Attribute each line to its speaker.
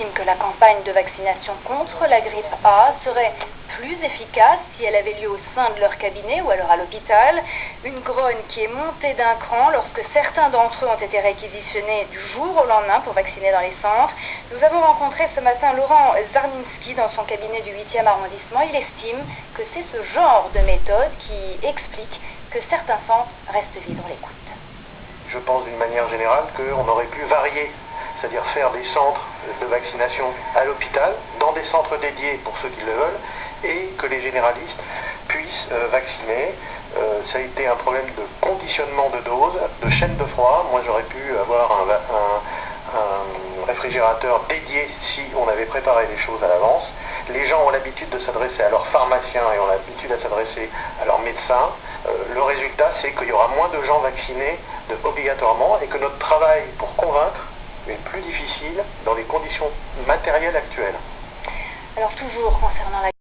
Speaker 1: estime que la campagne de vaccination contre la grippe A serait plus efficace si elle avait lieu au sein de leur cabinet ou alors à l'hôpital. Une grogne qui est montée d'un cran lorsque certains d'entre eux ont été réquisitionnés du jour au lendemain pour vacciner dans les centres. Nous avons rencontré ce matin Laurent Zarninski dans son cabinet du 8e arrondissement. Il estime que c'est ce genre de méthode qui explique que certains centres restent vides. On l'écoute.
Speaker 2: Je pense d'une manière générale qu'on aurait pu varier, c'est-à-dire faire des centres de vaccination à l'hôpital, dans des centres dédiés pour ceux qui le veulent, et que les généralistes puissent vacciner. Ça a été un problème de conditionnement de doses, de chaîne de froid. Moi j'aurais pu avoir un réfrigérateur dédié si on avait préparé les choses à l'avance. Les gens ont l'habitude de s'adresser à leurs pharmaciens et ont l'habitude de s'adresser à leurs médecins. Le résultat, c'est qu'il y aura moins de gens vaccinés obligatoirement et que notre travail pour convaincre est plus difficile dans les conditions matérielles actuelles.
Speaker 1: Alors toujours concernant la